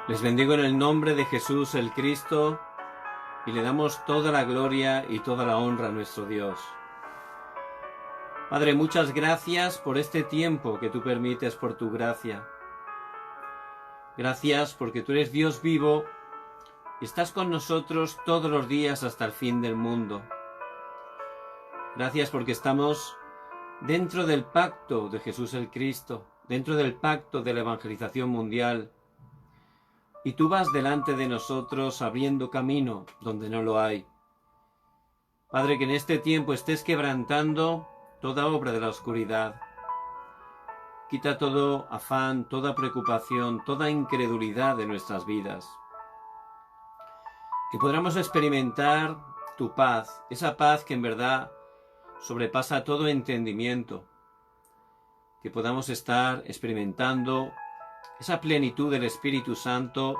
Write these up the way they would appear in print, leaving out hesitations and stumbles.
Les bendigo en el nombre de Jesús el Cristo y le damos toda la gloria y toda la honra a nuestro Dios. Padre, muchas gracias por este tiempo que tú permites por tu gracia. Gracias porque tú eres Dios vivo y estás con nosotros todos los días hasta el fin del mundo. Gracias porque estamos dentro del pacto de Jesús el Cristo, dentro del pacto de la evangelización mundial. Y tú vas delante de nosotros abriendo camino donde no lo hay. Padre, que en este tiempo estés quebrantando toda obra de la oscuridad. Quita todo afán, toda preocupación, toda incredulidad de nuestras vidas. Que podamos experimentar tu paz, esa paz que en verdad sobrepasa todo entendimiento. Que podamos estar experimentando esa plenitud del Espíritu Santo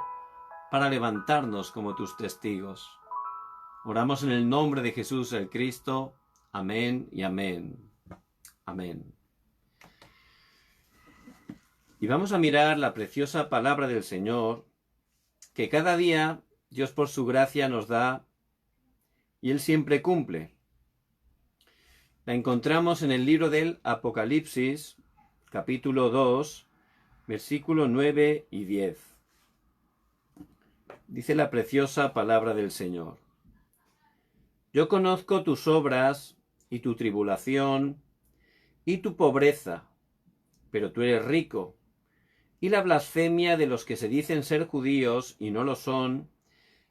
para levantarnos como tus testigos. Oramos en el nombre de Jesús el Cristo. Amén y amén. Amén. Y vamos a mirar la preciosa palabra del Señor, que cada día Dios por su gracia nos da y Él siempre cumple. La encontramos en el libro del Apocalipsis, capítulo 2, versículos 9 y 10. Dice la preciosa palabra del Señor. Yo conozco tus obras y tu tribulación y tu pobreza, pero tú eres rico, y la blasfemia de los que se dicen ser judíos y no lo son,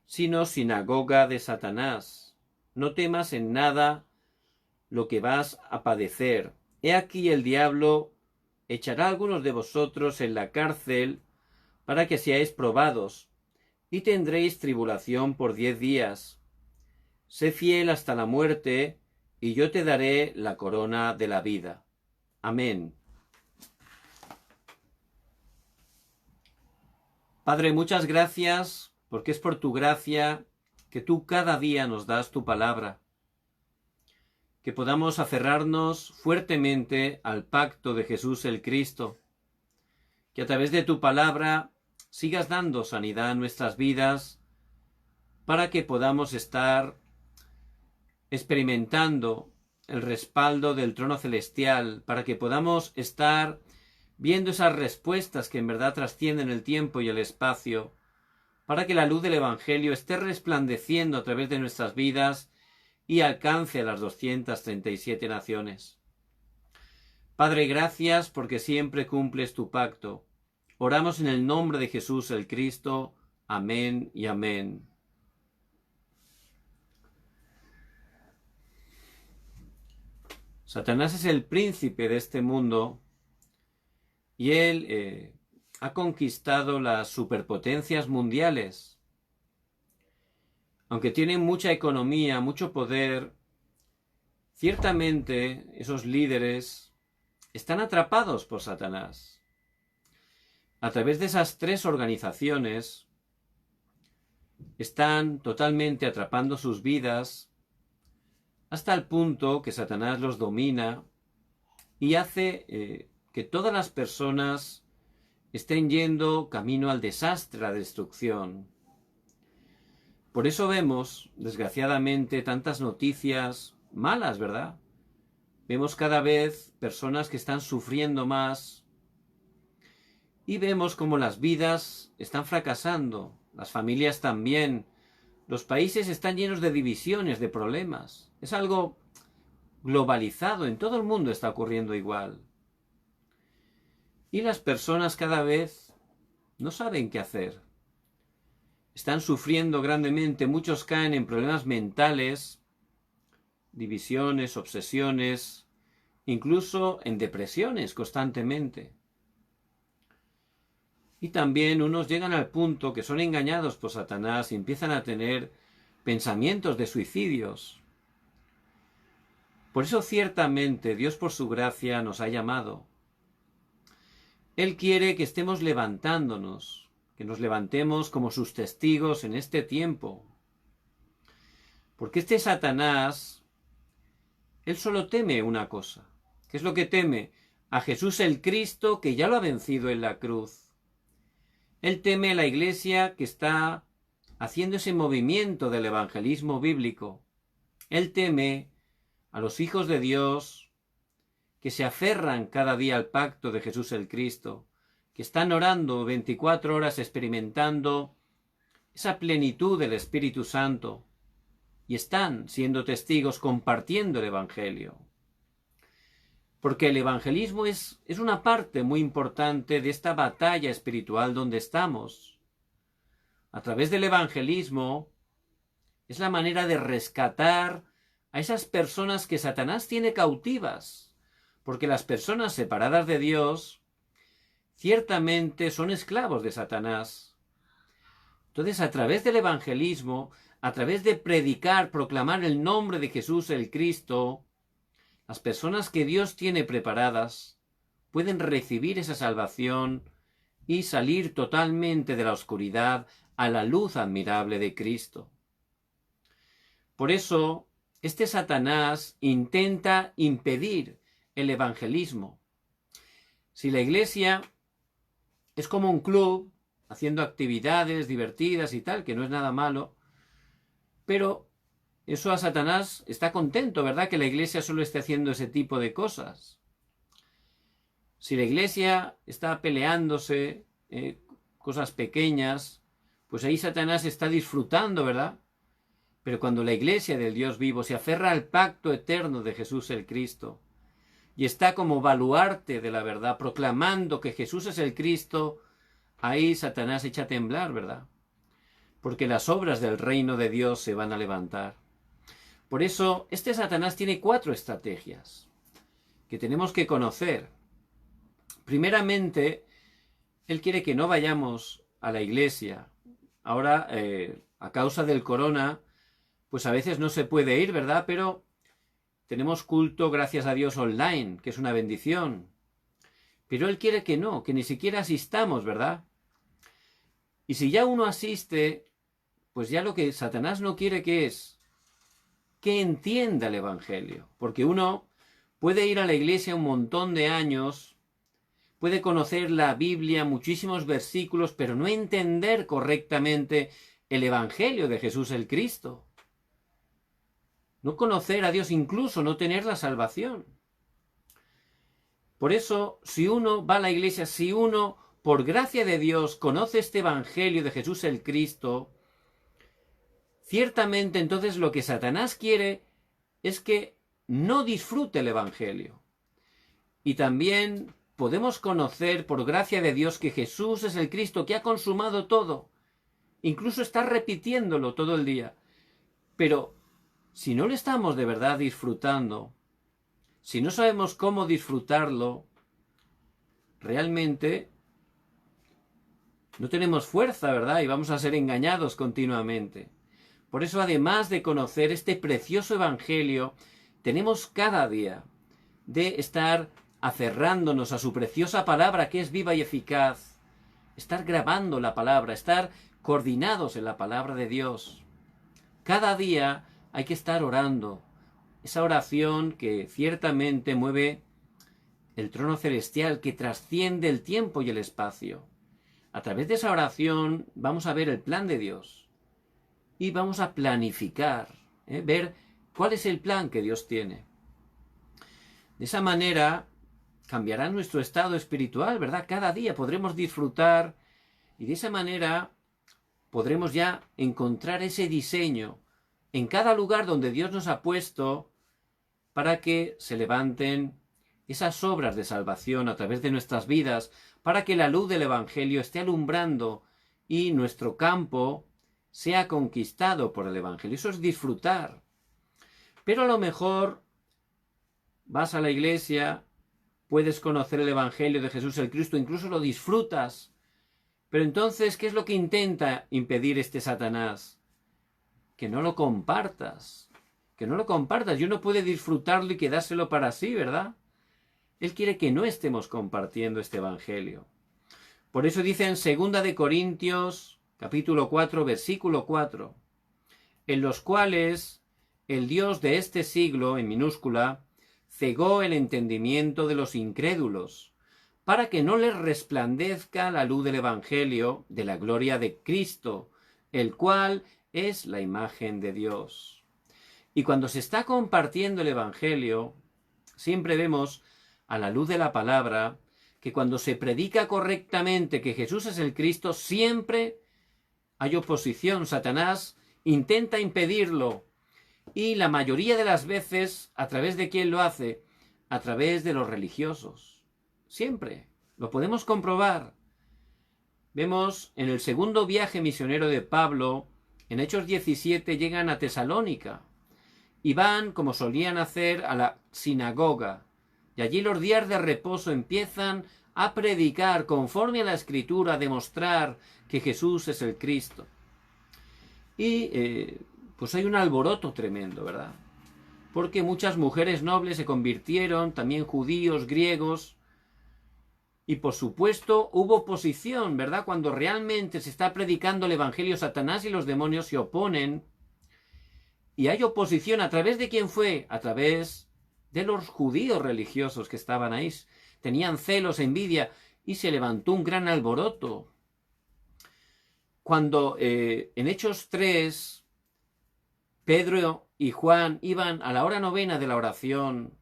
sino sinagoga de Satanás. No temas en nada lo que vas a padecer. He aquí el diablo echará a algunos de vosotros en la cárcel para que seáis probados, y tendréis tribulación por 10 días. Sé fiel hasta la muerte, y yo te daré la corona de la vida. Amén. Padre, muchas gracias, porque es por tu gracia que tú cada día nos das tu palabra. Que podamos aferrarnos fuertemente al pacto de Jesús el Cristo, que a través de tu palabra sigas dando sanidad a nuestras vidas, para que podamos estar experimentando el respaldo del trono celestial, para que podamos estar viendo esas respuestas que en verdad trascienden el tiempo y el espacio, para que la luz del Evangelio esté resplandeciendo a través de nuestras vidas y alcance a las 237 naciones. Padre, gracias porque siempre cumples tu pacto. Oramos en el nombre de Jesús el Cristo. Amén y amén. Satanás es el príncipe de este mundo y él ha conquistado las superpotencias mundiales. Aunque tienen mucha economía, mucho poder, ciertamente esos líderes están atrapados por Satanás. A través de esas 3 organizaciones están totalmente atrapando sus vidas hasta el punto que Satanás los domina y hace que todas las personas estén yendo camino al desastre, a la destrucción. Por eso vemos, desgraciadamente, tantas noticias malas, ¿verdad? vemos cada vez personas que están sufriendo más y vemos como las vidas están fracasando, las familias también, los países están llenos de divisiones, de problemas. Es algo globalizado, en todo el mundo está ocurriendo igual. Y las personas cada vez no saben qué hacer. Están sufriendo grandemente, muchos caen en problemas mentales, divisiones, obsesiones, incluso en depresiones constantemente. Y también unos llegan al punto que son engañados por Satanás y empiezan a tener pensamientos de suicidios. Por eso ciertamente Dios por su gracia nos ha llamado. Él quiere que estemos levantándonos, que nos levantemos como sus testigos en este tiempo. Porque este Satanás, él solo teme una cosa. ¿Qué es lo que teme? A Jesús el Cristo, que ya lo ha vencido en la cruz. Él teme a la iglesia que está haciendo ese movimiento del evangelismo bíblico. Él teme a los hijos de Dios que se aferran cada día al pacto de Jesús el Cristo, que están orando 24 horas experimentando esa plenitud del Espíritu Santo y están siendo testigos compartiendo el Evangelio. Porque el evangelismo es una parte muy importante de esta batalla espiritual donde estamos. A través del evangelismo es la manera de rescatar a esas personas que Satanás tiene cautivas, porque las personas separadas de Dios ciertamente son esclavos de Satanás. Entonces, a través del evangelismo, a través de predicar, proclamar el nombre de Jesús el Cristo, las personas que Dios tiene preparadas pueden recibir esa salvación y salir totalmente de la oscuridad a la luz admirable de Cristo. Por eso, este Satanás intenta impedir el evangelismo. Si la iglesia es como un club, haciendo actividades divertidas y tal, que no es nada malo, pero eso a Satanás está contento, ¿verdad? Que la iglesia solo esté haciendo ese tipo de cosas. Si la iglesia está peleándose cosas pequeñas, pues ahí Satanás está disfrutando, ¿verdad? Pero cuando la iglesia del Dios vivo se aferra al pacto eterno de Jesús el Cristo y está como baluarte de la verdad, proclamando que Jesús es el Cristo, ahí Satanás echa a temblar, ¿verdad? Porque las obras del reino de Dios se van a levantar. Por eso, este Satanás tiene 4 estrategias que tenemos que conocer. Primeramente, él quiere que no vayamos a la iglesia. Ahora, a causa del corona, pues a veces no se puede ir, ¿verdad? Pero tenemos culto, gracias a Dios, online, que es una bendición. Pero él quiere que no, que ni siquiera asistamos, ¿verdad? Y si ya uno asiste, pues ya lo que Satanás no quiere que es que entienda el Evangelio. Porque uno puede ir a la iglesia un montón de años, puede conocer la Biblia, muchísimos versículos, pero no entender correctamente el Evangelio de Jesús el Cristo. No conocer a Dios, incluso no tener la salvación. Por eso, si uno va a la iglesia, si uno, por gracia de Dios, conoce este Evangelio de Jesús el Cristo, ciertamente entonces lo que Satanás quiere es que no disfrute el Evangelio. Y también podemos conocer por gracia de Dios que Jesús es el Cristo que ha consumado todo. Incluso está repitiéndolo todo el día. Pero si no lo estamos de verdad disfrutando, si no sabemos cómo disfrutarlo, realmente no tenemos fuerza, ¿verdad? Y vamos a ser engañados continuamente. Por eso, además de conocer este precioso Evangelio, tenemos cada día de estar aferrándonos a su preciosa palabra, que es viva y eficaz, estar grabando la palabra, estar coordinados en la palabra de Dios. Cada día hay que estar orando, esa oración que ciertamente mueve el trono celestial, que trasciende el tiempo y el espacio. A través de esa oración vamos a ver el plan de Dios. Y vamos a planificar, ver cuál es el plan que Dios tiene. De esa manera cambiará nuestro estado espiritual, ¿verdad? Cada día podremos disfrutar y de esa manera podremos ya encontrar ese diseño en cada lugar donde Dios nos ha puesto para que se levanten esas obras de salvación a través de nuestras vidas, para que la luz del Evangelio esté alumbrando y nuestro campo sea conquistado por el Evangelio. Eso es disfrutar. Pero a lo mejor vas a la iglesia, puedes conocer el Evangelio de Jesús el Cristo, incluso lo disfrutas. Pero entonces, ¿qué es lo que intenta impedir este Satanás? Que no lo compartas. Que no lo compartas. Y uno puede disfrutarlo y quedárselo para sí, ¿verdad? Él quiere que no estemos compartiendo este Evangelio. Por eso dice en 2 de Corintios, capítulo 4, versículo 4, en los cuales el Dios de este siglo, en minúscula, cegó el entendimiento de los incrédulos, para que no les resplandezca la luz del Evangelio de la gloria de Cristo, el cual es la imagen de Dios. Y cuando se está compartiendo el Evangelio, siempre vemos a la luz de la palabra que cuando se predica correctamente que Jesús es el Cristo, siempre hay oposición. Satanás intenta impedirlo. Y la mayoría de las veces, ¿a través de quién lo hace? A través de los religiosos. Siempre. Lo podemos comprobar. Vemos en el segundo viaje misionero de Pablo, en Hechos 17, llegan a Tesalónica. Y van, como solían hacer, a la sinagoga. Y allí los días de reposo empiezan a predicar conforme a la Escritura, a demostrar que Jesús es el Cristo. Y pues hay un alboroto tremendo, ¿verdad? Porque muchas mujeres nobles se convirtieron, también judíos, griegos, y por supuesto hubo oposición, ¿verdad? Cuando realmente se está predicando el Evangelio, Satanás y los demonios se oponen, y hay oposición. ¿A través de quién fue? A través de los judíos religiosos que estaban ahí. Tenían celos, envidia, y se levantó un gran alboroto. Cuando en Hechos 3, Pedro y Juan iban a la hora novena de la oración,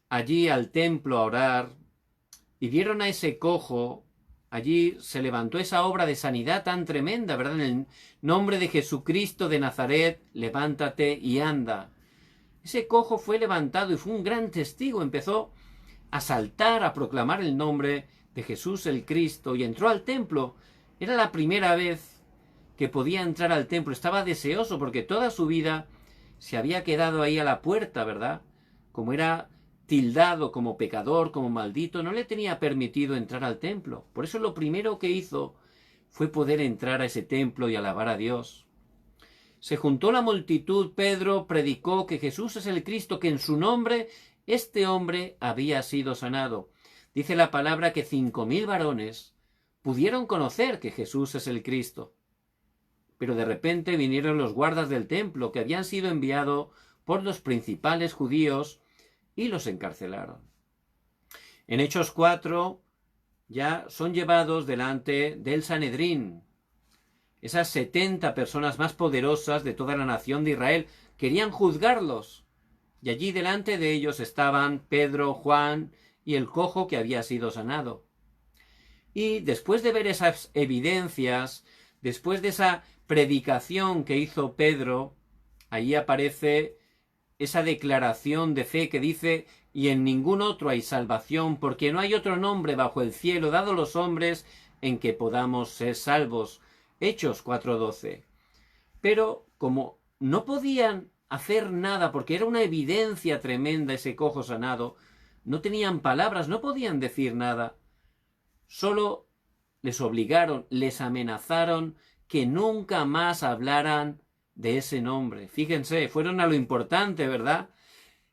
allí al templo a orar, y vieron a ese cojo, allí se levantó esa obra de sanidad tan tremenda, ¿verdad? En el nombre de Jesucristo de Nazaret, levántate y anda. Ese cojo fue levantado y fue un gran testigo, empezó a saltar, a proclamar el nombre de Jesús el Cristo, y entró al templo. Era la primera vez que podía entrar al templo, estaba deseoso porque toda su vida se había quedado ahí a la puerta, ¿verdad? Como era tildado como pecador, como maldito, no le tenía permitido entrar al templo. Por eso lo primero que hizo fue poder entrar a ese templo y alabar a Dios. Se juntó la multitud, Pedro predicó que Jesús es el Cristo, que en su nombre este hombre había sido sanado. Dice la palabra que 5.000 varones pudieron conocer que Jesús es el Cristo. Pero de repente vinieron los guardas del templo que habían sido enviados por los principales judíos y los encarcelaron. En Hechos 4 ya son llevados delante del Sanedrín. Esas 70 personas más poderosas de toda la nación de Israel querían juzgarlos. Y allí delante de ellos estaban Pedro, Juan y el cojo que había sido sanado. Y después de ver esas evidencias, después de esa predicación que hizo Pedro, ahí aparece esa declaración de fe que dice: y en ningún otro hay salvación, porque no hay otro nombre bajo el cielo dado a los hombres en que podamos ser salvos. Hechos 4:12. Pero como no podían hacer nada, porque era una evidencia tremenda ese cojo sanado, no tenían palabras, no podían decir nada. Solo les obligaron, les amenazaron que nunca más hablaran de ese nombre. Fíjense, fueron a lo importante, ¿verdad?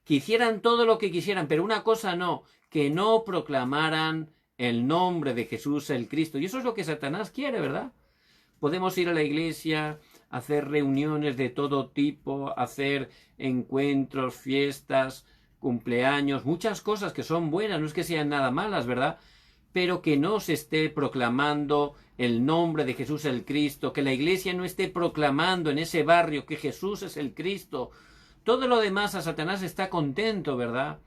Que hicieran todo lo que quisieran, pero una cosa no, que no proclamaran el nombre de Jesús el Cristo. Y eso es lo que Satanás quiere, ¿verdad? Podemos ir a la iglesia, hacer reuniones de todo tipo, hacer encuentros, fiestas, cumpleaños, muchas cosas que son buenas, no es que sean nada malas, ¿verdad? Pero que no se esté proclamando el nombre de Jesús el Cristo, que la iglesia no esté proclamando en ese barrio que Jesús es el Cristo. Todo lo demás a Satanás está contento, ¿verdad?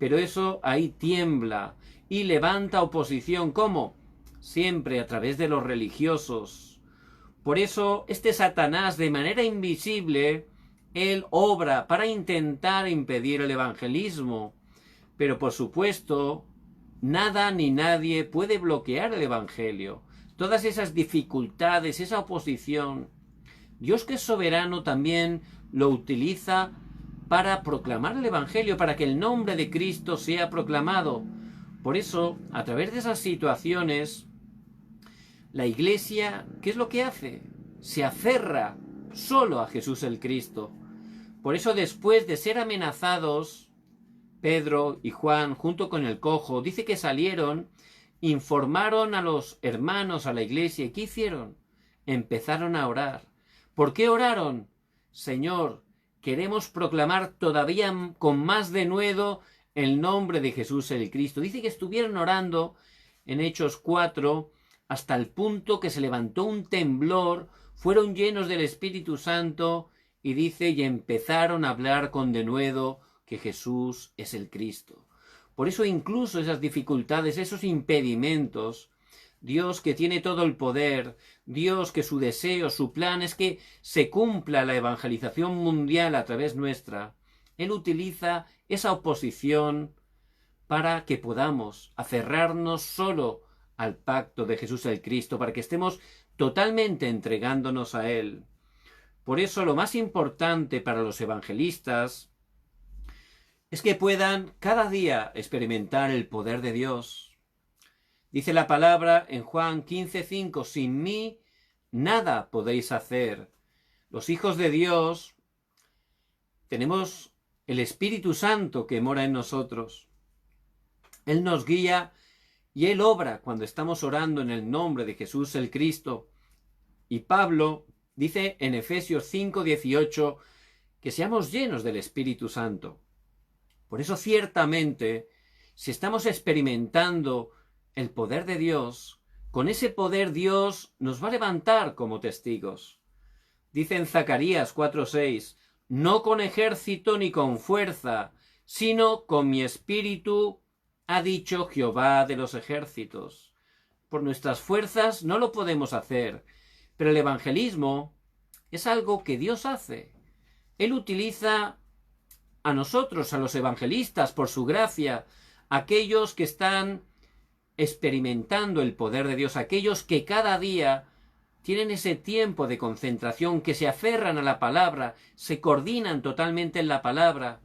pero eso ahí tiembla y levanta oposición. ¿Cómo? Siempre a través de los religiosos. Por eso este Satanás, de manera invisible, él obra para intentar impedir el evangelismo. Pero por supuesto, nada ni nadie puede bloquear el evangelio. Todas esas dificultades, esa oposición, Dios, que es soberano, también lo utiliza para proclamar el evangelio, para que el nombre de Cristo sea proclamado. Por eso, a través de esas situaciones, la Iglesia, ¿qué es lo que hace? Se aferra solo a Jesús el Cristo. Por eso, después de ser amenazados, Pedro y Juan, junto con el cojo, dice que salieron, informaron a los hermanos, a la Iglesia. ¿Y qué hicieron? Empezaron a orar. ¿Por qué oraron? Señor, queremos proclamar todavía con más denuedo el nombre de Jesús el Cristo. Dice que estuvieron orando en Hechos 4 hasta el punto que se levantó un temblor, fueron llenos del Espíritu Santo y dice, y empezaron a hablar con denuedo que Jesús es el Cristo. Por eso incluso esas dificultades, esos impedimentos, Dios, que tiene todo el poder, Dios, que su deseo, su plan es que se cumpla la evangelización mundial a través nuestra, Él utiliza esa oposición para que podamos aferrarnos solo al pacto de Jesús el Cristo, para que estemos totalmente entregándonos a Él. Por eso lo más importante para los evangelistas es que puedan cada día experimentar el poder de Dios. Dice la palabra en Juan 15:5, sin mí nada podéis hacer. Los hijos de Dios tenemos el Espíritu Santo que mora en nosotros. Él nos guía y Él obra cuando estamos orando en el nombre de Jesús el Cristo. Y Pablo dice en Efesios 5:18 que seamos llenos del Espíritu Santo. Por eso ciertamente, si estamos experimentando el poder de Dios, con ese poder Dios nos va a levantar como testigos. Dice en Zacarías 4:6, no con ejército ni con fuerza, sino con mi espíritu, ha dicho Jehová de los ejércitos. Por nuestras fuerzas no lo podemos hacer, pero el evangelismo es algo que Dios hace. Él utiliza a nosotros, a los evangelistas, por su gracia, aquellos que están experimentando el poder de Dios, aquellos que cada día tienen ese tiempo de concentración, que se aferran a la palabra, se coordinan totalmente en la palabra,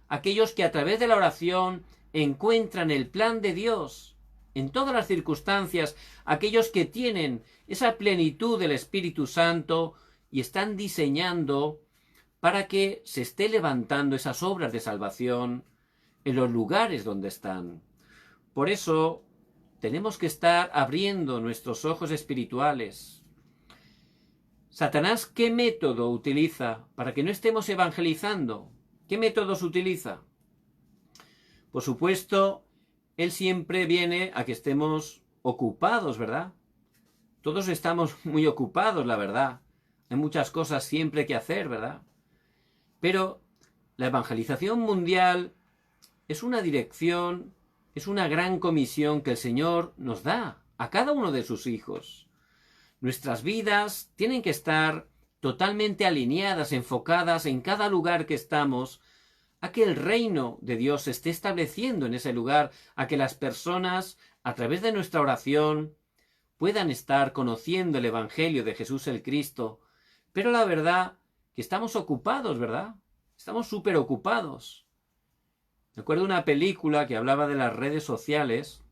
aquellos que a través de la oración encuentran el plan de Dios en todas las circunstancias, aquellos que tienen esa plenitud del Espíritu Santo y están diseñando para que se esté levantando esas obras de salvación en los lugares donde están. Por eso tenemos que estar abriendo nuestros ojos espirituales. Satanás, ¿qué método utiliza para que no estemos evangelizando? ¿Qué métodos utiliza? Por supuesto, él siempre viene a que estemos ocupados, ¿verdad? Todos estamos muy ocupados, la verdad. Hay muchas cosas siempre que hacer, ¿verdad? Pero la evangelización mundial es una dirección, es una gran comisión que el Señor nos da a cada uno de sus hijos. Nuestras vidas tienen que estar totalmente alineadas, enfocadas en cada lugar que estamos, a que el reino de Dios se esté estableciendo en ese lugar, a que las personas, a través de nuestra oración, puedan estar conociendo el Evangelio de Jesús el Cristo. Pero la verdad que estamos ocupados, ¿verdad? Estamos súper ocupados. Recuerdo una película que hablaba de las redes sociales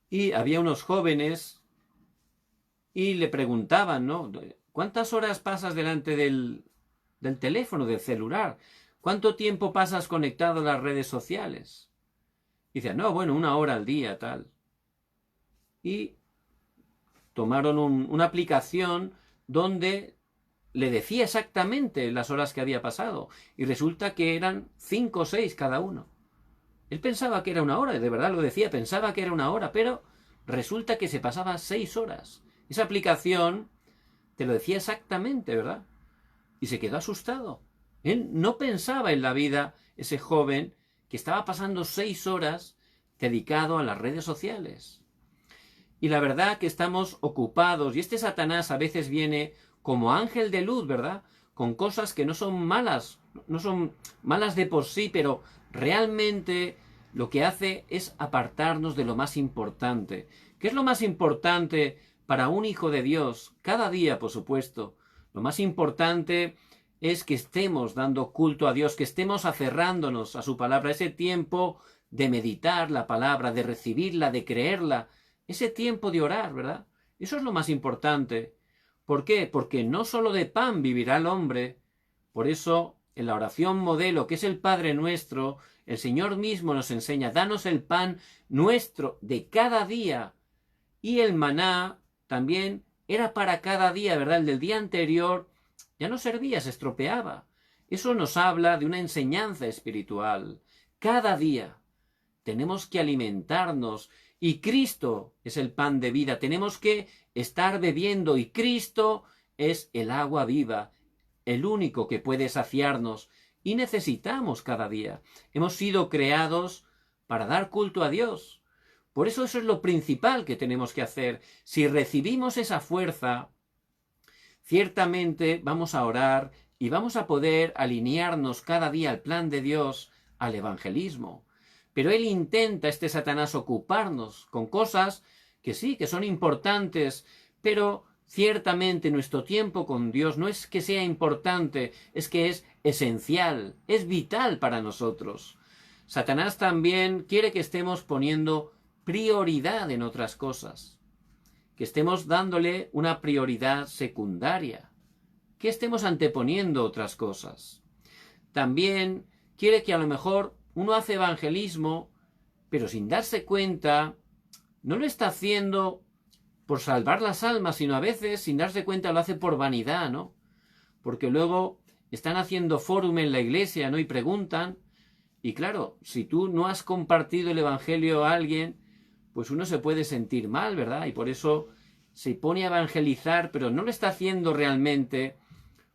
y había unos jóvenes y le preguntaban, ¿no? ¿Cuántas horas pasas delante del teléfono, del celular? ¿Cuánto tiempo pasas conectado a las redes sociales? Y decían, no, bueno, 1 hora al día, tal. Y tomaron una aplicación donde le decía exactamente las horas que había pasado. Y resulta que eran 5 o 6 cada uno. Él pensaba que era 1 hora, de verdad lo decía, pensaba que era 1 hora, pero resulta que se pasaba 6 horas. Esa aplicación te lo decía exactamente, ¿verdad? Y se quedó asustado. Él no pensaba en la vida, ese joven, que estaba pasando 6 horas dedicado a las redes sociales. Y la verdad que estamos ocupados, y este Satanás a veces viene como ángel de luz, ¿verdad? Con cosas que no son malas de por sí, pero realmente lo que hace es apartarnos de lo más importante. ¿Qué es lo más importante para un hijo de Dios? Cada día, por supuesto. Lo más importante es que estemos dando culto a Dios, que estemos aferrándonos a su palabra, ese tiempo de meditar la palabra, de recibirla, de creerla, ese tiempo de orar, ¿verdad? Eso es lo más importante. ¿Por qué? Porque no solo de pan vivirá el hombre. Por eso, en la oración modelo, que es el Padre Nuestro, el Señor mismo nos enseña, danos el pan nuestro de cada día. Y el maná también era para cada día, ¿verdad? El del día anterior ya no servía, se estropeaba. Eso nos habla de una enseñanza espiritual. Cada día tenemos que alimentarnos y Cristo es el pan de vida. Tenemos que estar bebiendo y Cristo es el agua viva, el único que puede saciarnos y necesitamos cada día. Hemos sido creados para dar culto a Dios. Por eso es lo principal que tenemos que hacer. Si recibimos esa fuerza, ciertamente vamos a orar y vamos a poder alinearnos cada día al plan de Dios, al evangelismo. Pero él intenta, este Satanás, ocuparnos con cosas que sí, que son importantes, pero ciertamente nuestro tiempo con Dios no es que sea importante, es que es esencial, es vital para nosotros. Satanás también quiere que estemos poniendo prioridad en otras cosas, que estemos dándole una prioridad secundaria, que estemos anteponiendo otras cosas. También quiere que a lo mejor uno hace evangelismo, pero sin darse cuenta, no lo está haciendo por salvar las almas, sino a veces, sin darse cuenta, lo hace por vanidad, ¿no? Porque luego están haciendo fórum en la iglesia, ¿no? Y preguntan, y claro, si tú no has compartido el evangelio a alguien, pues uno se puede sentir mal, ¿verdad? Y por eso se pone a evangelizar, pero no lo está haciendo realmente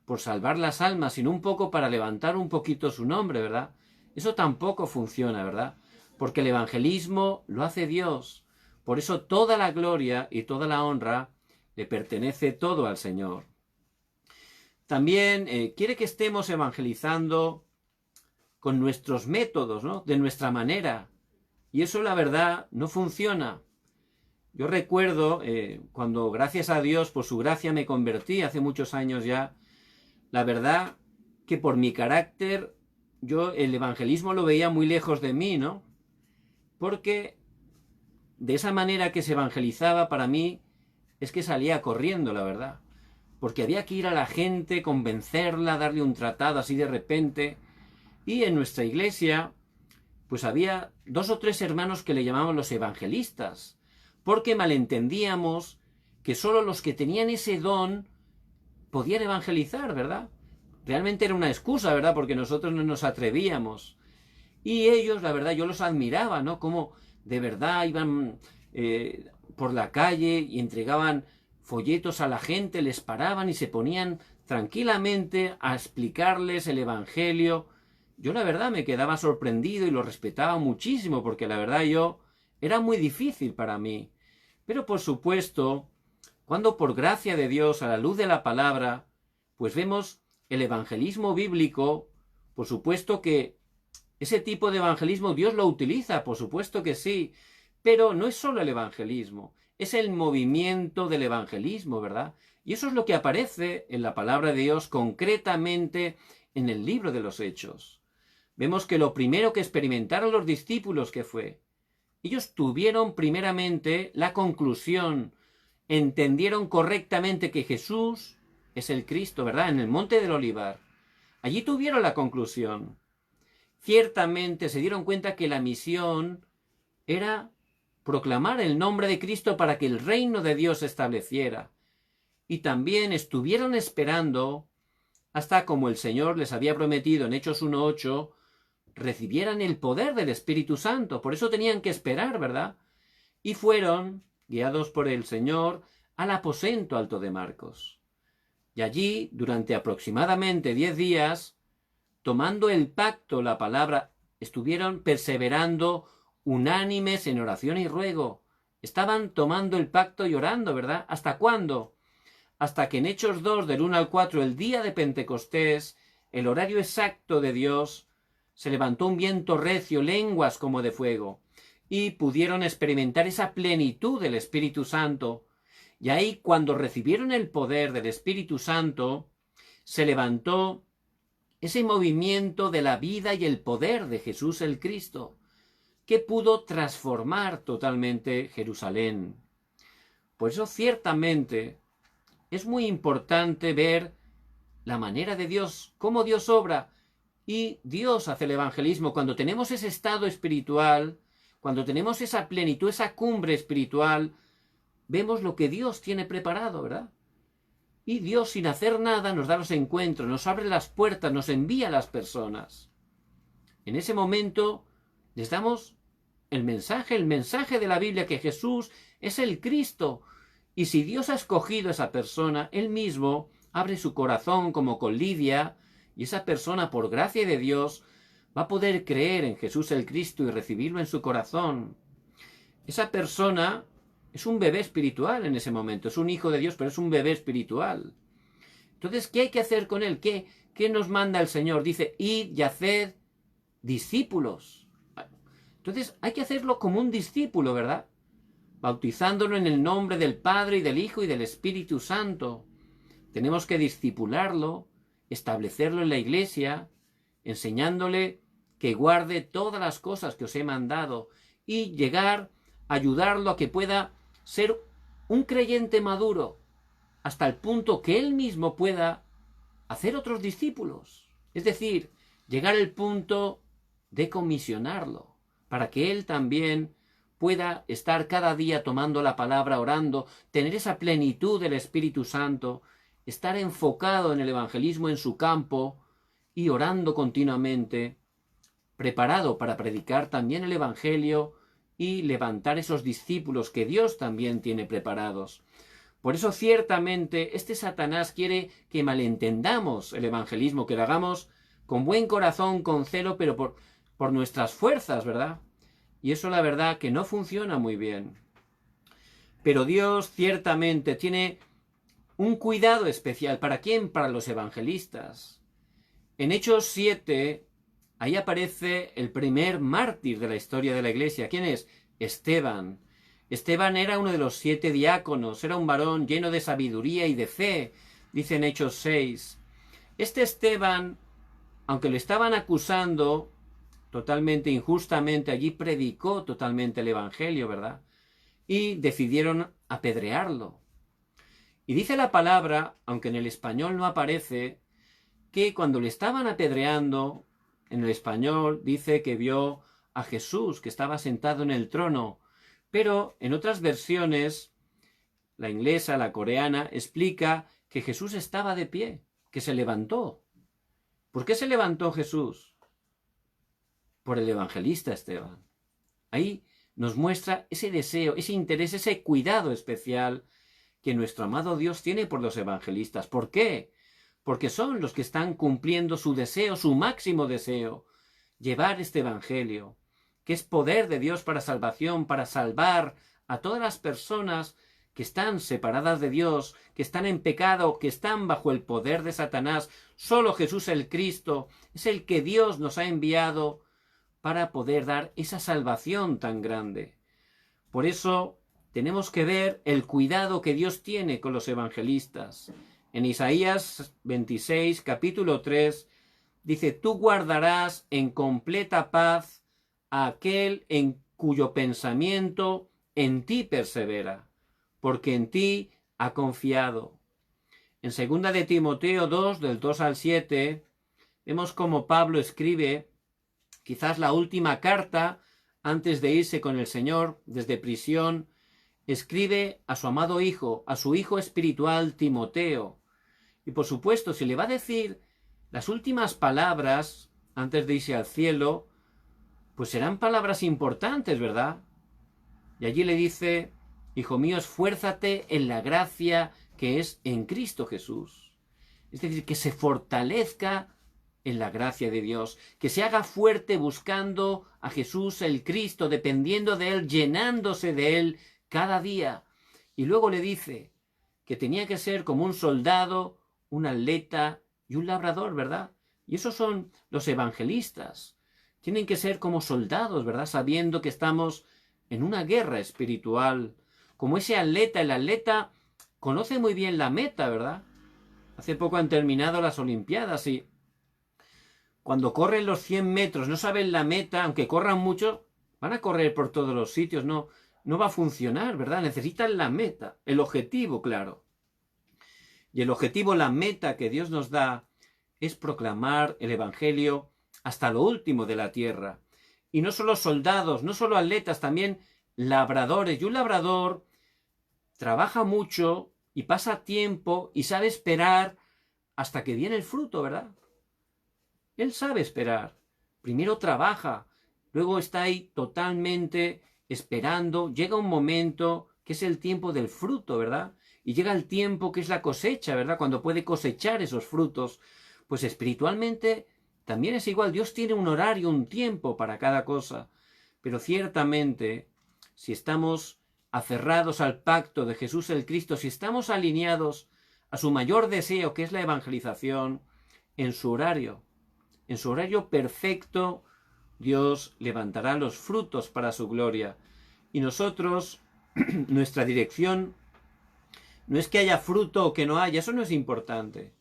por salvar las almas, sino un poco para levantar un poquito su nombre, ¿verdad? Eso tampoco funciona, ¿verdad? Porque el evangelismo lo hace Dios. Por eso toda la gloria y toda la honra le pertenece todo al Señor. También quiere que estemos evangelizando con nuestros métodos, ¿no? De nuestra manera. Y eso, la verdad, no funciona. Yo recuerdo cuando, gracias a Dios, por su gracia me convertí hace muchos años ya, la verdad que por mi carácter yo el evangelismo lo veía muy lejos de mí, ¿no? Porque de esa manera que se evangelizaba para mí es que salía corriendo, la verdad. Porque había que ir a la gente, convencerla, darle un tratado así de repente. Y en nuestra iglesia, pues había 2 o 3 hermanos que le llamaban los evangelistas, porque malentendíamos que solo los que tenían ese don podían evangelizar, ¿verdad? Realmente era una excusa, ¿verdad? Porque nosotros no nos atrevíamos. Y ellos, la verdad, yo los admiraba, ¿no? Como de verdad iban por la calle y entregaban folletos a la gente, les paraban y se ponían tranquilamente a explicarles el evangelio. Yo la verdad me quedaba sorprendido y lo respetaba muchísimo porque la verdad era muy difícil para mí. Pero por supuesto, cuando por gracia de Dios, a la luz de la palabra, pues vemos el evangelismo bíblico, por supuesto que ese tipo de evangelismo Dios lo utiliza, por supuesto que sí, pero no es solo el evangelismo, es el movimiento del evangelismo, ¿verdad? Y eso es lo que aparece en la palabra de Dios concretamente en el libro de los Hechos. Vemos que lo primero que experimentaron los discípulos, ¿qué fue? Ellos tuvieron primeramente la conclusión, entendieron correctamente que Jesús es el Cristo, ¿verdad? En el Monte del Olivar. Allí tuvieron la conclusión. Ciertamente se dieron cuenta que la misión era proclamar el nombre de Cristo para que el reino de Dios se estableciera. Y también estuvieron esperando hasta, como el Señor les había prometido en Hechos 1:8, recibieran el poder del Espíritu Santo. Por eso tenían que esperar, ¿verdad? Y fueron, guiados por el Señor, al aposento alto de Marcos. Y allí, durante aproximadamente 10 días, tomando el pacto, la palabra estuvieron perseverando unánimes en oración y ruego. Estaban tomando el pacto y orando, ¿verdad? ¿Hasta cuándo? Hasta que en Hechos 2, del 1 al 4, el día de Pentecostés, el horario exacto de Dios, se levantó un viento recio, lenguas como de fuego, y pudieron experimentar esa plenitud del Espíritu Santo. Y ahí, cuando recibieron el poder del Espíritu Santo, se levantó ese movimiento de la vida y el poder de Jesús el Cristo, que pudo transformar totalmente Jerusalén. Por eso, ciertamente, es muy importante ver la manera de Dios, cómo Dios obra, y Dios hace el evangelismo. Cuando tenemos ese estado espiritual, cuando tenemos esa plenitud, esa cumbre espiritual, vemos lo que Dios tiene preparado, ¿verdad? Y Dios, sin hacer nada, nos da los encuentros, nos abre las puertas, nos envía a las personas. En ese momento les damos el mensaje de la Biblia, que Jesús es el Cristo. Y si Dios ha escogido a esa persona, Él mismo abre su corazón, como con Lidia, y esa persona, por gracia de Dios, va a poder creer en Jesús el Cristo y recibirlo en su corazón. Esa persona es un bebé espiritual en ese momento, es un hijo de Dios, pero es un bebé espiritual. Entonces, ¿qué hay que hacer con él? ¿Qué nos manda el Señor? Dice, id y haced discípulos. Entonces, hay que hacerlo como un discípulo, ¿verdad? Bautizándolo en el nombre del Padre y del Hijo y del Espíritu Santo. Tenemos que discipularlo, establecerlo en la iglesia, enseñándole que guarde todas las cosas que os he mandado, y llegar a ayudarlo a que pueda ser un creyente maduro, hasta el punto que él mismo pueda hacer otros discípulos. Es decir, llegar al punto de comisionarlo, para que él también pueda estar cada día tomando la palabra, orando, tener esa plenitud del Espíritu Santo, estar enfocado en el evangelismo en su campo y orando continuamente, preparado para predicar también el Evangelio y levantar esos discípulos que Dios también tiene preparados. Por eso, ciertamente, este Satanás quiere que malentendamos el evangelismo, que lo hagamos con buen corazón, con celo, pero por nuestras fuerzas, ¿verdad? Y eso, la verdad, que no funciona muy bien. Pero Dios ciertamente tiene un cuidado especial. ¿Para quién? Para los evangelistas. En Hechos 7, ahí aparece el primer mártir de la historia de la iglesia. ¿Quién es? Esteban. Esteban era uno de los 7 diáconos, era un varón lleno de sabiduría y de fe, dice en Hechos 6. Este Esteban, aunque lo estaban acusando totalmente injustamente, allí predicó totalmente el evangelio, ¿verdad? Y decidieron apedrearlo. Y dice la palabra, aunque en el español no aparece, que cuando le estaban apedreando, en el español dice que vio a Jesús, que estaba sentado en el trono, pero en otras versiones, la inglesa, la coreana, explica que Jesús estaba de pie, que se levantó. ¿Por qué se levantó Jesús? Por el evangelista Esteban. Ahí nos muestra ese deseo, ese interés, ese cuidado especial que nuestro amado Dios tiene por los evangelistas. ¿Por qué? Porque son los que están cumpliendo su deseo, su máximo deseo, llevar este evangelio, que es poder de Dios para salvación, para salvar a todas las personas que están separadas de Dios, que están en pecado, que están bajo el poder de Satanás. Solo Jesús el Cristo es el que Dios nos ha enviado para poder dar esa salvación tan grande. Por eso tenemos que ver el cuidado que Dios tiene con los evangelistas. En Isaías 26, capítulo 3, dice, tú guardarás en completa paz a aquel en cuyo pensamiento en ti persevera, porque en ti ha confiado. En 2 de Timoteo 2, del 2 al 7, vemos cómo Pablo escribe quizás la última carta antes de irse con el Señor desde prisión. Escribe a su amado hijo, a su hijo espiritual Timoteo. Y por supuesto, si le va a decir las últimas palabras antes de irse al cielo, pues serán palabras importantes, ¿verdad? Y allí le dice, hijo mío, esfuérzate en la gracia que es en Cristo Jesús. Es decir, que se fortalezca en la gracia de Dios, que se haga fuerte buscando a Jesús el Cristo, dependiendo de Él, llenándose de Él cada día. Y luego le dice que tenía que ser como un soldado, un atleta y un labrador, ¿verdad? Y esos son los evangelistas. Tienen que ser como soldados, ¿verdad? Sabiendo que estamos en una guerra espiritual. Como ese atleta, el atleta conoce muy bien la meta, ¿verdad? Hace poco han terminado las Olimpiadas y cuando corren los 100 metros no saben la meta, aunque corran mucho, van a correr por todos los sitios, no va a funcionar, ¿verdad? Necesitan la meta, el objetivo, claro. Y el objetivo, la meta que Dios nos da, es proclamar el Evangelio hasta lo último de la tierra. Y no solo soldados, no solo atletas, también labradores. Y un labrador trabaja mucho y pasa tiempo y sabe esperar hasta que viene el fruto, ¿verdad? Él sabe esperar. Primero trabaja, luego está ahí totalmente esperando. Llega un momento que es el tiempo del fruto, ¿verdad? Y llega el tiempo que es la cosecha, ¿verdad? Cuando puede cosechar esos frutos. Pues espiritualmente también es igual. Dios tiene un horario, un tiempo para cada cosa. Pero ciertamente, si estamos aferrados al pacto de Jesús el Cristo, si estamos alineados a su mayor deseo, que es la evangelización, en su horario perfecto, Dios levantará los frutos para su gloria. Y nosotros, nuestra dirección, no es que haya fruto o que no haya, eso no es importante.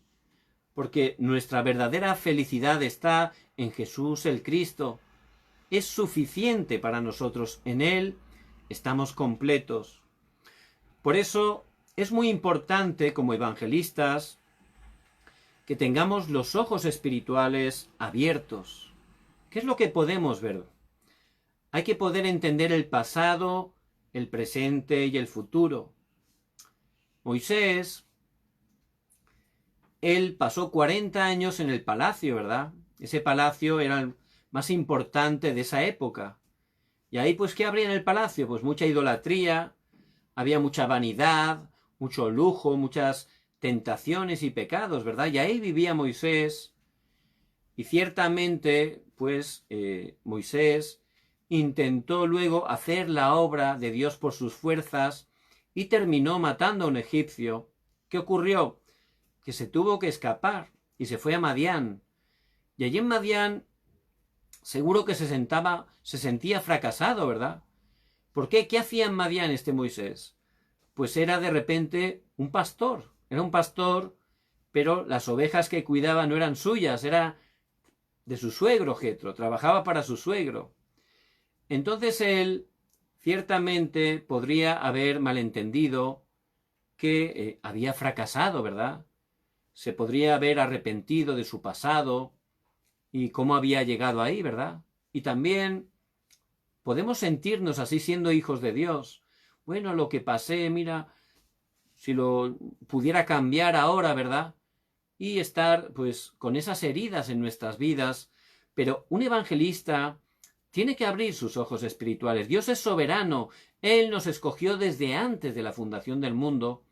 Porque nuestra verdadera felicidad está en Jesús el Cristo. Es suficiente para nosotros. En Él estamos completos. Por eso es muy importante como evangelistas que tengamos los ojos espirituales abiertos. ¿Qué es lo que podemos ver? Hay que poder entender el pasado, el presente y el futuro. Moisés, él pasó 40 años en el palacio, ¿verdad? Ese palacio era el más importante de esa época. Y ahí, pues, ¿qué habría en el palacio? Pues mucha idolatría, había mucha vanidad, mucho lujo, muchas tentaciones y pecados, ¿verdad? Y ahí vivía Moisés. Y ciertamente, pues, Moisés intentó luego hacer la obra de Dios por sus fuerzas y terminó matando a un egipcio. ¿Qué ocurrió? Que se tuvo que escapar y se fue a Madián. Y allí en Madián seguro que se sentía fracasado, ¿verdad? ¿Por qué? ¿Qué hacía en Madián este Moisés? Pues era de repente un pastor. Era un pastor, pero las ovejas que cuidaba no eran suyas, era de su suegro Jetro, trabajaba para su suegro. Entonces él ciertamente podría haber malentendido que había fracasado, ¿verdad? Se podría haber arrepentido de su pasado y cómo había llegado ahí, ¿verdad? Y también podemos sentirnos así siendo hijos de Dios. Bueno, lo que pasé, mira, si lo pudiera cambiar ahora, ¿verdad? Y estar, pues, con esas heridas en nuestras vidas. Pero un evangelista tiene que abrir sus ojos espirituales. Dios es soberano. Él nos escogió desde antes de la fundación del mundo.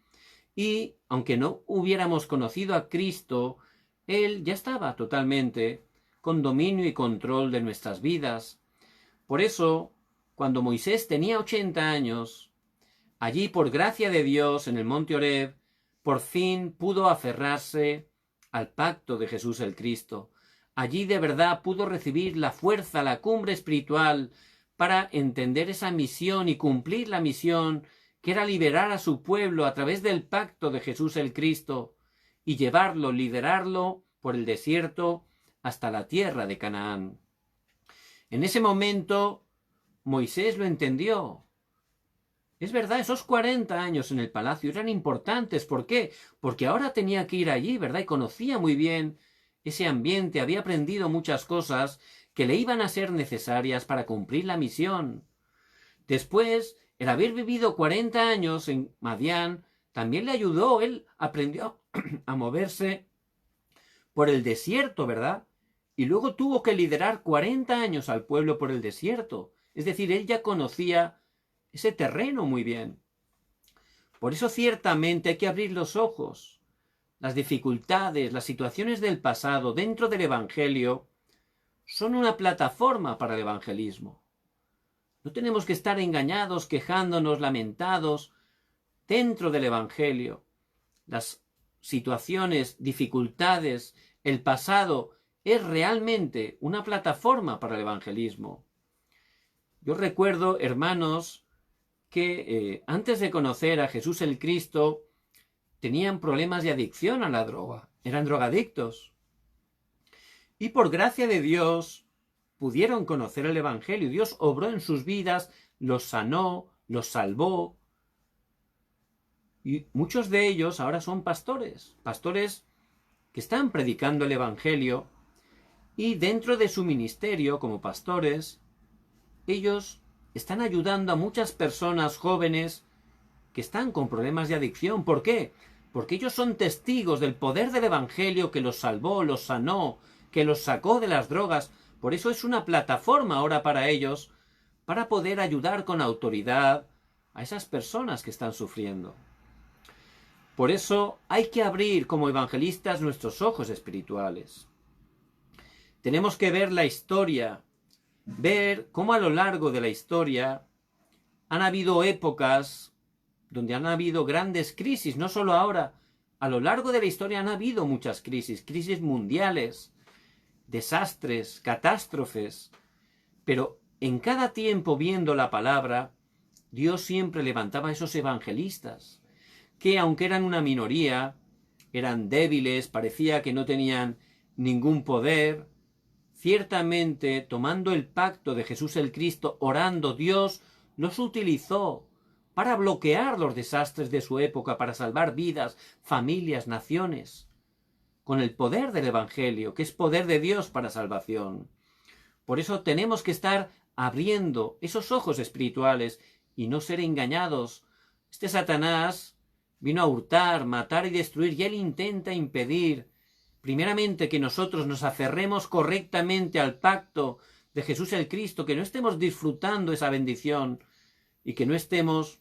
Y, aunque no hubiéramos conocido a Cristo, Él ya estaba totalmente con dominio y control de nuestras vidas. Por eso, cuando Moisés tenía 80 años, allí, por gracia de Dios, en el monte Horeb, por fin pudo aferrarse al pacto de Jesús el Cristo. Allí de verdad pudo recibir la fuerza, la cumbre espiritual para entender esa misión y cumplir la misión que era liberar a su pueblo a través del pacto de Jesús el Cristo y llevarlo, liderarlo por el desierto hasta la tierra de Canaán. En ese momento Moisés lo entendió. Es verdad, esos 40 años en el palacio eran importantes. ¿Por qué? Porque ahora tenía que ir allí, ¿verdad? Y conocía muy bien ese ambiente, había aprendido muchas cosas que le iban a ser necesarias para cumplir la misión. Después, el haber vivido 40 años en Madián también le ayudó. Él aprendió a moverse por el desierto, ¿verdad? Y luego tuvo que liderar 40 años al pueblo por el desierto. Es decir, él ya conocía ese terreno muy bien. Por eso ciertamente hay que abrir los ojos las dificultades, las situaciones del pasado dentro del Evangelio son una plataforma para el evangelismo. No tenemos que estar engañados, quejándonos, lamentados. Dentro del Evangelio, las situaciones, dificultades, el pasado es realmente una plataforma para el evangelismo. Yo recuerdo, hermanos, que antes de conocer a Jesús el Cristo, tenían problemas de adicción a la droga, eran drogadictos. Y por gracia de Dios pudieron conocer el Evangelio. Dios obró en sus vidas, los sanó, los salvó. Y muchos de ellos ahora son pastores que están predicando el Evangelio, y dentro de su ministerio como pastores, ellos están ayudando a muchas personas jóvenes que están con problemas de adicción. ¿Por qué? Porque ellos son testigos del poder del Evangelio que los salvó, los sanó, que los sacó de las drogas. Por eso es una plataforma ahora para ellos, para poder ayudar con autoridad a esas personas que están sufriendo. Por eso hay que abrir como evangelistas nuestros ojos espirituales. Tenemos que ver la historia, ver cómo a lo largo de la historia han habido épocas donde han habido grandes crisis, no solo ahora, a lo largo de la historia han habido muchas crisis mundiales, desastres, catástrofes, pero en cada tiempo, viendo la palabra, Dios siempre levantaba a esos evangelistas, que aunque eran una minoría, eran débiles, parecía que no tenían ningún poder. Ciertamente, tomando el pacto de Jesús el Cristo, orando, Dios los utilizó para bloquear los desastres de su época, para salvar vidas, familias, naciones, con el poder del Evangelio, que es poder de Dios para salvación. Por eso tenemos que estar abriendo esos ojos espirituales y no ser engañados. Este Satanás vino a hurtar, matar y destruir, y él intenta impedir, primeramente, que nosotros nos aferremos correctamente al pacto de Jesús el Cristo, que no estemos disfrutando esa bendición y que no estemos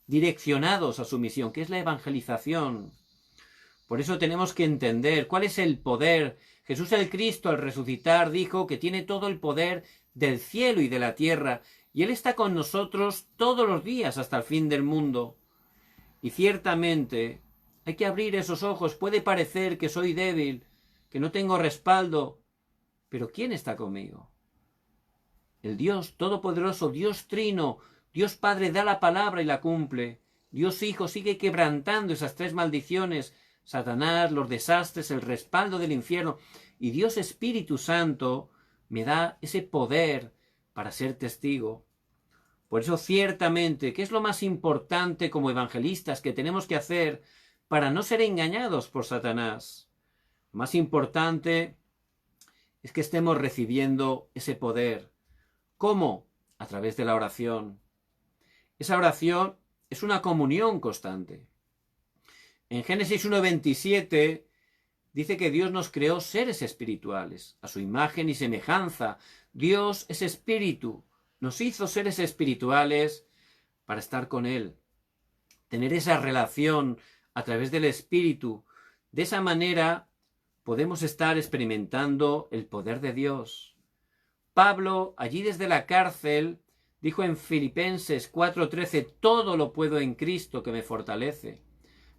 direccionados a su misión, que es la evangelización. Por eso tenemos que entender cuál es el poder. Jesús el Cristo, al resucitar, dijo que tiene todo el poder del cielo y de la tierra, y Él está con nosotros todos los días hasta el fin del mundo. Y ciertamente hay que abrir esos ojos. Puede parecer que soy débil, que no tengo respaldo, pero ¿quién está conmigo? El Dios Todopoderoso, Dios Trino, Dios Padre da la palabra y la cumple. Dios Hijo sigue quebrantando esas tres maldiciones, Satanás, los desastres, el respaldo del infierno. Y Dios Espíritu Santo me da ese poder para ser testigo. Por eso ciertamente, ¿qué es lo más importante como evangelistas que tenemos que hacer para no ser engañados por Satanás? Lo más importante es que estemos recibiendo ese poder. ¿Cómo? A través de la oración. Esa oración es una comunión constante. En Génesis 1:27 dice que Dios nos creó seres espirituales, a su imagen y semejanza. Dios es espíritu, nos hizo seres espirituales para estar con Él, tener esa relación a través del espíritu. De esa manera podemos estar experimentando el poder de Dios. Pablo, allí desde la cárcel, dijo en Filipenses 4:13, todo lo puedo en Cristo que me fortalece.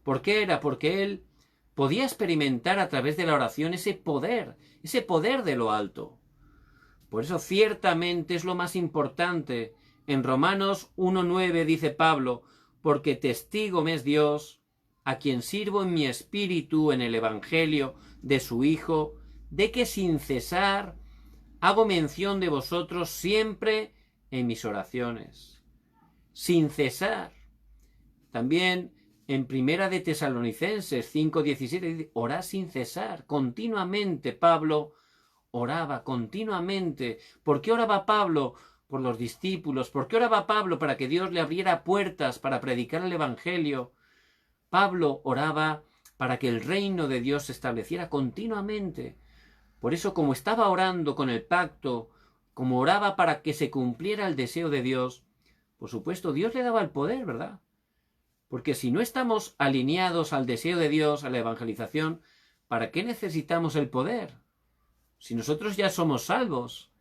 ¿Por qué era? Porque él podía experimentar a través de la oración ese poder de lo alto. Por eso ciertamente es lo más importante. En Romanos 1:9 dice Pablo, porque testigo me es Dios, a quien sirvo en mi espíritu en el Evangelio de su Hijo, de que sin cesar hago mención de vosotros siempre en mis oraciones. Sin cesar. También en Primera de Tesalonicenses 5:17 dice, orad sin cesar. Continuamente Pablo oraba, continuamente. ¿Por qué oraba Pablo? Por los discípulos. ¿Por qué oraba Pablo? Para que Dios le abriera puertas para predicar el Evangelio. Pablo oraba para que el reino de Dios se estableciera continuamente. Por eso, como estaba orando con el pacto, como oraba para que se cumpliera el deseo de Dios, por supuesto, Dios le daba el poder, ¿verdad? Porque si no estamos alineados al deseo de Dios, a la evangelización, ¿para qué necesitamos el poder? Si nosotros ya somos salvos,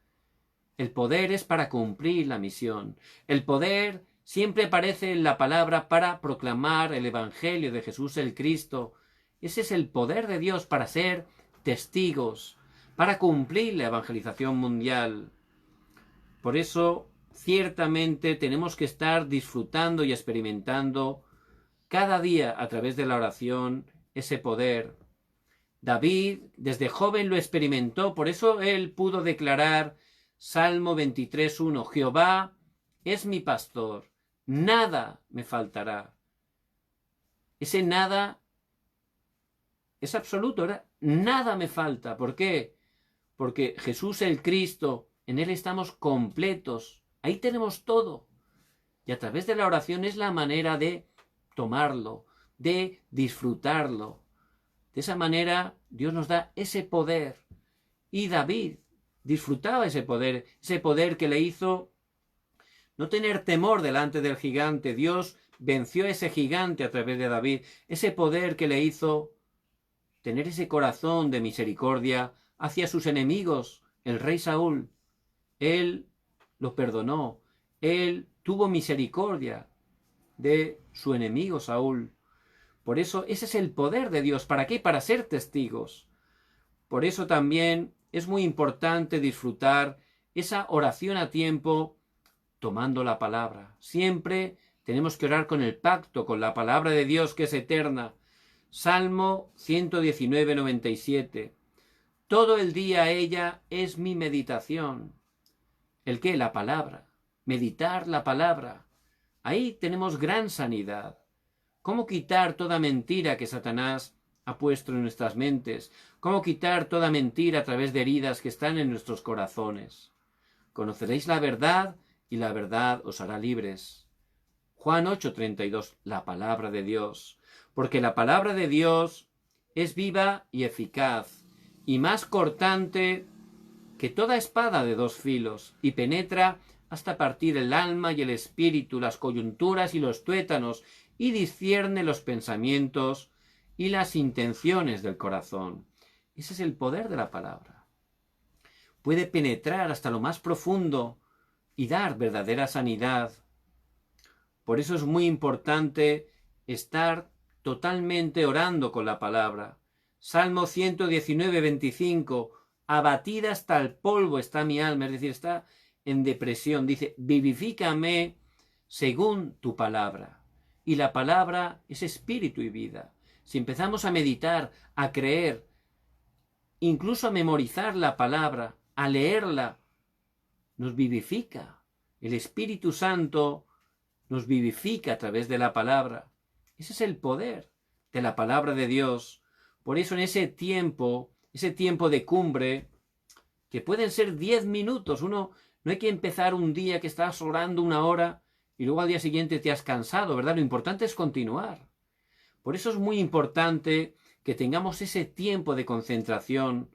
el poder es para cumplir la misión. El poder siempre aparece en la palabra para proclamar el Evangelio de Jesús el Cristo. Ese es el poder de Dios para ser testigos, para cumplir la evangelización mundial. Por eso, ciertamente, tenemos que estar disfrutando y experimentando cada día a través de la oración ese poder. David desde joven lo experimentó, por eso él pudo declarar Salmo 23:1, Jehová es mi pastor, nada me faltará. Ese nada es absoluto, ¿verdad? Nada me falta. ¿Por qué? Porque Jesús el Cristo, en Él estamos completos, ahí tenemos todo. Y a través de la oración es la manera de tomarlo, de disfrutarlo. De esa manera Dios nos da ese poder. Y David disfrutaba ese poder que le hizo no tener temor delante del gigante. Dios venció a ese gigante a través de David. Ese poder que le hizo tener ese corazón de misericordia hacia sus enemigos, el rey Saúl. Él lo perdonó. Él tuvo misericordia de su enemigo Saúl. Por eso ese es el poder de Dios. ¿Para qué? Para ser testigos. Por eso también es muy importante disfrutar esa oración a tiempo tomando la palabra. Siempre tenemos que orar con el pacto, con la palabra de Dios que es eterna. Salmo 119:97. Todo el día ella es mi meditación. ¿El qué? La palabra. Meditar la palabra. Ahí tenemos gran sanidad. ¿Cómo quitar toda mentira que Satanás ha puesto en nuestras mentes? ¿Cómo quitar toda mentira a través de heridas que están en nuestros corazones? Conoceréis la verdad y la verdad os hará libres. Juan 8:32, la palabra de Dios. Porque la palabra de Dios es viva y eficaz, y más cortante que toda espada de dos filos, y penetra hasta partir el alma y el espíritu, las coyunturas y los tuétanos, y discierne los pensamientos y las intenciones del corazón. Ese es el poder de la palabra. Puede penetrar hasta lo más profundo y dar verdadera sanidad. Por eso es muy importante estar totalmente orando con la palabra. Salmo 119:25, abatida hasta el polvo está mi alma, es decir, está en depresión. Dice, vivifícame según tu palabra. Y la palabra es espíritu y vida. Si empezamos a meditar, a creer, incluso a memorizar la palabra, a leerla, nos vivifica. El Espíritu Santo nos vivifica a través de la palabra. Ese es el poder de la palabra de Dios. Por eso en ese tiempo de cumbre, que pueden ser 10 minutos, no hay que empezar un día que estás orando 1 hora y luego al día siguiente te has cansado, ¿verdad? Lo importante es continuar. Por eso es muy importante que tengamos ese tiempo de concentración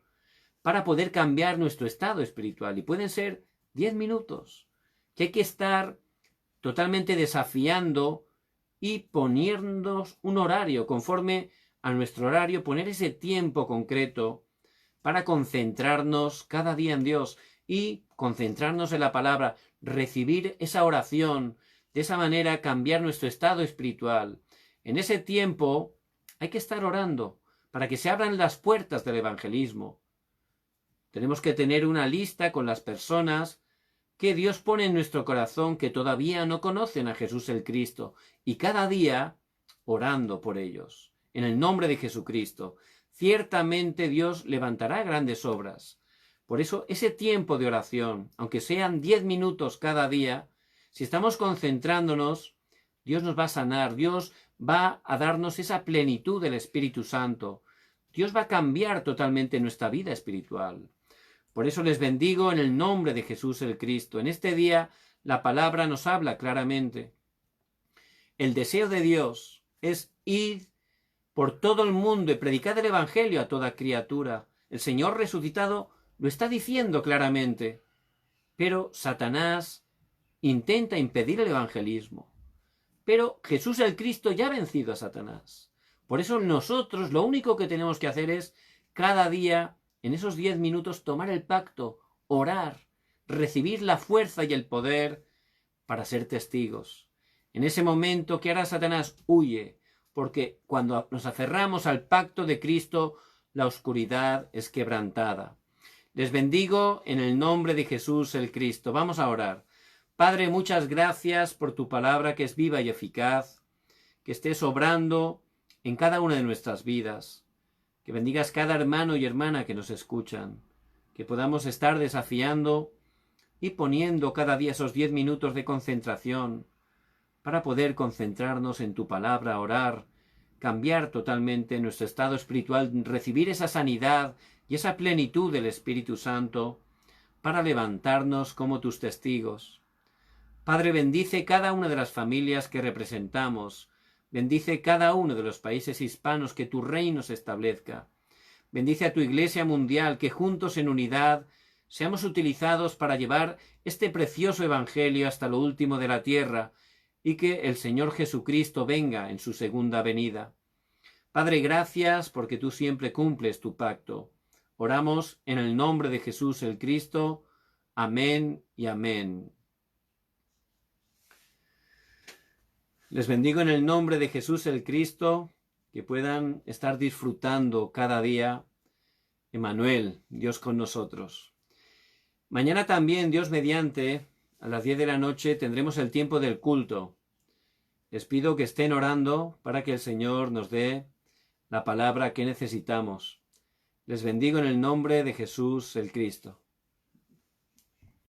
para poder cambiar nuestro estado espiritual. Y pueden ser 10 minutos, que hay que estar totalmente desafiando y poniéndonos un horario, conforme a nuestro horario, poner ese tiempo concreto para concentrarnos cada día en Dios y concentrarnos en la palabra, recibir esa oración, de esa manera cambiar nuestro estado espiritual. En ese tiempo hay que estar orando para que se abran las puertas del evangelismo. Tenemos que tener una lista con las personas que Dios pone en nuestro corazón que todavía no conocen a Jesús el Cristo, y cada día orando por ellos. En el nombre de Jesucristo, ciertamente Dios levantará grandes obras. Por eso ese tiempo de oración, aunque sean 10 minutos cada día, si estamos concentrándonos, Dios nos va a sanar, Dios va a darnos esa plenitud del Espíritu Santo. Dios va a cambiar totalmente nuestra vida espiritual. Por eso les bendigo en el nombre de Jesús el Cristo. En este día la palabra nos habla claramente. El deseo de Dios es ir por todo el mundo y predicar el Evangelio a toda criatura. El Señor resucitado lo está diciendo claramente. Pero Satanás intenta impedir el evangelismo. Pero Jesús el Cristo ya ha vencido a Satanás. Por eso nosotros lo único que tenemos que hacer es cada día, en esos 10 minutos, tomar el pacto, orar, recibir la fuerza y el poder para ser testigos. En ese momento, ¿qué hará Satanás? Huye, porque cuando nos aferramos al pacto de Cristo, la oscuridad es quebrantada. Les bendigo en el nombre de Jesús el Cristo. Vamos a orar. Padre, muchas gracias por tu palabra que es viva y eficaz, que estés obrando en cada una de nuestras vidas, que bendigas cada hermano y hermana que nos escuchan, que podamos estar desafiando y poniendo cada día esos 10 minutos de concentración para poder concentrarnos en tu palabra, orar, cambiar totalmente nuestro estado espiritual, recibir esa sanidad y esa plenitud del Espíritu Santo para levantarnos como tus testigos. Padre, bendice cada una de las familias que representamos, bendice cada uno de los países hispanos, que tu reino se establezca. Bendice a tu Iglesia mundial, que juntos en unidad seamos utilizados para llevar este precioso Evangelio hasta lo último de la tierra, y que el Señor Jesucristo venga en su segunda venida. Padre, gracias porque tú siempre cumples tu pacto. Oramos en el nombre de Jesús el Cristo. Amén y amén. Les bendigo en el nombre de Jesús el Cristo, que puedan estar disfrutando cada día. Emmanuel, Dios con nosotros. Mañana también, Dios mediante, a las 10 de la noche tendremos el tiempo del culto. Les pido que estén orando para que el Señor nos dé la palabra que necesitamos. Les bendigo en el nombre de Jesús el Cristo.